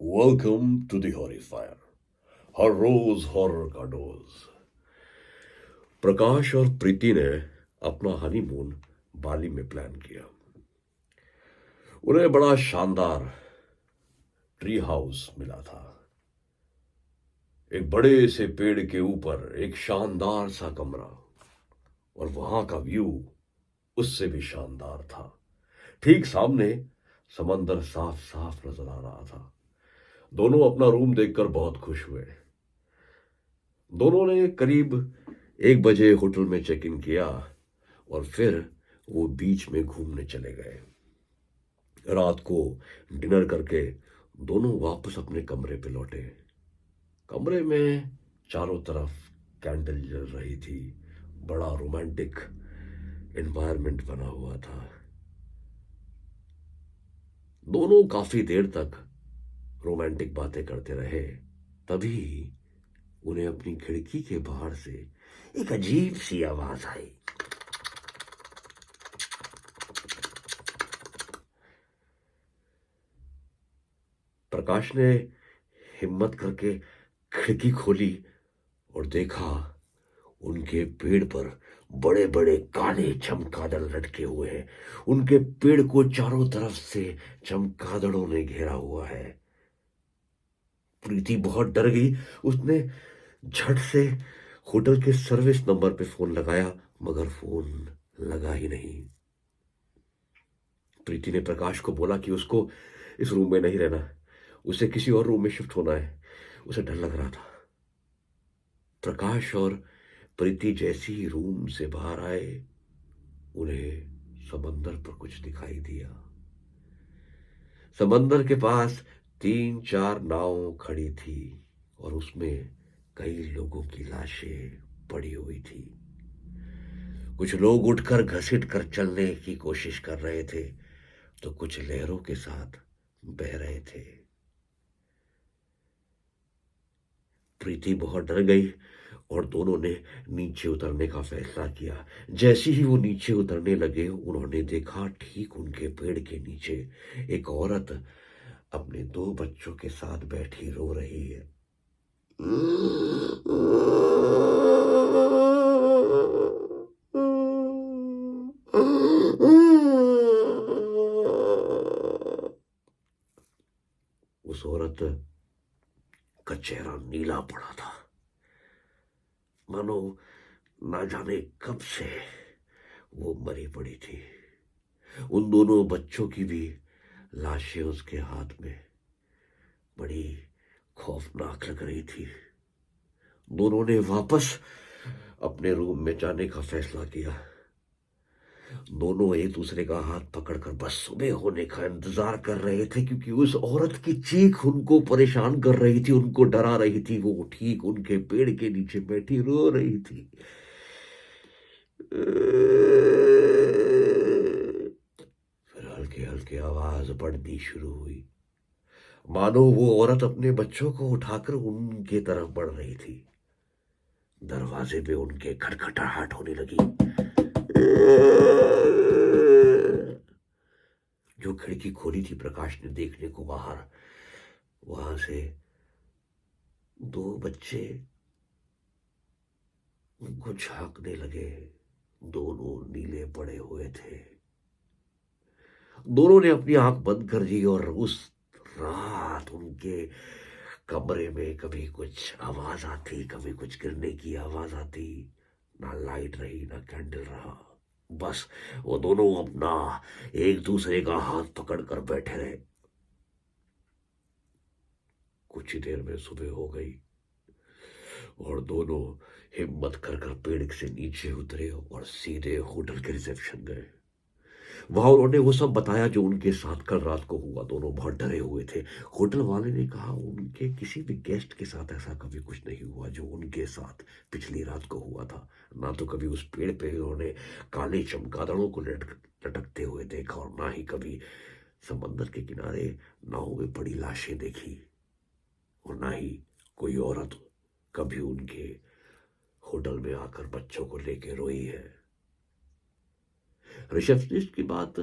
Welcome to the Horrifier. हर रोज horror का डोज। प्रकाश और प्रीति ने अपना हनीमून बाली में प्लान किया। उन्हें बड़ा शानदार ट्री हाउस मिला था। एक बड़े से पेड़ के ऊपर एक शानदार सा कमरा, और वहां का व्यू उससे भी शानदार था। ठीक सामने समंदर साफ साफ नजर आ रहा था। दोनों अपना रूम देखकर बहुत खुश हुए। दोनों ने करीब 1 बजे होटल में चेक इन किया और फिर वो बीच में घूमने चले गए। रात को डिनर करके दोनों वापस अपने कमरे पे लौटे। कमरे में चारों तरफ कैंडल जल रही थी। बड़ा रोमांटिक एनवायरनमेंट बना हुआ था। दोनों काफी देर तक रोमांटिक बातें करते रहे। तभी उन्हें अपनी खिड़की के बाहर से एक अजीब सी आवाज आई। प्रकाश ने हिम्मत करके खिड़की खोली और देखा उनके पेड़ पर बड़े बड़े काले चमगादड़ लटके हुए हैं। उनके पेड़ को चारों तरफ से चमगादड़ों ने घेरा हुआ है। प्रीति बहुत डर गई। उसने झट से होटल के सर्विस नंबर पे फोन लगाया, मगर फोन लगा ही नहीं। प्रीति ने प्रकाश को बोला कि उसको इस रूम में नहीं रहना, उसे किसी और रूम में शिफ्ट होना है। उसे डर लग रहा था। प्रकाश और प्रीति जैसे ही रूम से बाहर आए, उन्हें समंदर पर कुछ दिखाई दिया। समंदर के पास 3-4 नाव खड़ी थी और उसमें कई लोगों की लाशें पड़ी हुई थी। कुछ लोग उठकर घसीट कर चलने की कोशिश कर रहे थे, तो कुछ लहरों के साथ बह रहे थे। प्रीति बहुत डर गई और दोनों ने नीचे उतरने का फैसला किया। जैसे ही वो नीचे उतरने लगे, उन्होंने देखा ठीक उनके पेड़ के नीचे एक औरत अपने 2 बच्चों के साथ बैठी रो रही है। उस औरत का चेहरा नीला पड़ा था, मानो ना जाने कब से वो मरी पड़ी थी। उन दोनों बच्चों की भी लाशें उसके हाथ में बड़ी खौफनाक लग रही थी। दोनों ने वापस अपने रूम में जाने का फैसला किया। दोनों एक दूसरे का हाथ पकड़कर बस सुबह होने का इंतजार कर रहे थे, क्योंकि उस औरत की चीख उनको परेशान कर रही थी, उनको डरा रही थी। वो ठीक उनके पेड़ के नीचे बैठी रो रही थी। फिर हल्के हल्के आवाज बढ़नी शुरू हुई, मानो वो औरत अपने बच्चों को उठाकर उनके तरफ बढ़ रही थी। दरवाजे पे उनके खटखटाहट होने लगी। जो खिड़की खोली थी प्रकाश ने देखने को बाहर, वहां से 2 बच्चे उनको झांकने लगे। दोनों नीले पड़े हुए थे। दोनों ने अपनी आंख बंद कर दी और उस रात उनके कमरे में कभी कुछ आवाज आती, कभी कुछ गिरने की आवाज आती। ना लाइट रही, ना कैंडल रहा। बस वो दोनों अपना एक दूसरे का हाथ पकड़कर बैठे रहे। कुछ ही देर में सुबह हो गई और दोनों हिम्मत कर कर पेड़ से नीचे उतरे और सीधे होटल के रिसेप्शन गए। वहां उन्होंने वो सब बताया जो उनके साथ कल रात को हुआ। दोनों बहुत डरे हुए थे। होटल वाले ने कहा उनके किसी भी गेस्ट के साथ ऐसा कभी कुछ नहीं हुआ जो उनके साथ पिछली रात को हुआ था। ना तो कभी उस पेड़ पे उन्होंने काले चमगादड़ों को लटकते हुए देखा, और ना ही कभी समंदर के किनारे नाव में पड़ी लाशें देखी, और ना ही कोई औरत कभी उनके होटल में आकर बच्चों को लेके रोई है। रिसेप्शनिस्ट की बात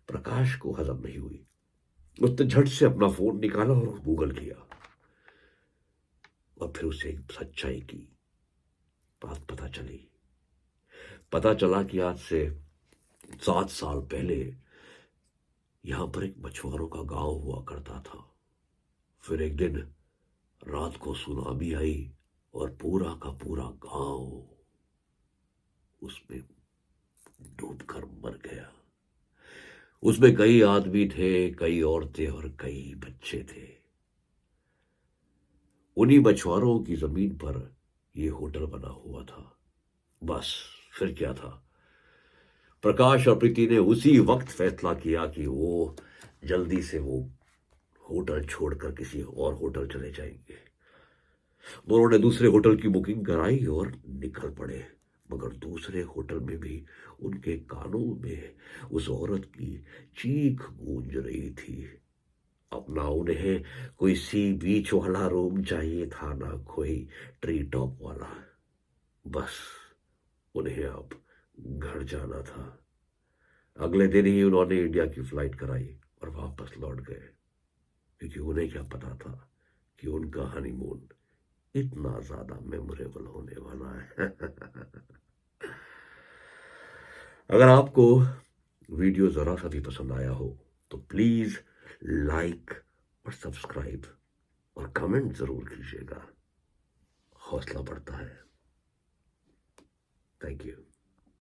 प्रकाश को हजम नहीं हुई। उसने झट से अपना फोन निकाला और गूगल किया, और फिर उसे एक सच्चाई की बात पता चला कि आज से 7 साल पहले यहां पर एक मछुआरों का गांव हुआ करता था। फिर एक दिन रात को सुनामी आई और पूरा का पूरा गांव उसमें डूबकर मर गया। उसमें कई आदमी थे, कई औरतें और कई बच्चे थे। उन्हीं मछुआरों की जमीन पर यह होटल बना हुआ था। बस फिर क्या था, प्रकाश और प्रीति ने उसी वक्त फैसला किया कि वो जल्दी से वो होटल छोड़कर किसी और होटल चले जाएंगे। उन्होंने दूसरे होटल की बुकिंग कराई और निकल पड़े। मगर दूसरे होटल में भी उनके कानों में उस औरत की चीख गूंज रही थी। अब ना उन्हें कोई सी बीच वाला रूम चाहिए था, ना कोई ट्री टॉप वाला। बस उन्हें अब घर जाना था। अगले दिन ही उन्होंने इंडिया की फ्लाइट कराई और वापस लौट गए, क्योंकि उन्हें क्या पता था कि उनका हनीमून इतना ज्यादा मेमोरेबल होने वाला है। अगर आपको वीडियो जरा सा भी पसंद आया हो तो प्लीज लाइक और सब्सक्राइब और कमेंट जरूर कीजिएगा, हौसला बढ़ता है। Thank you.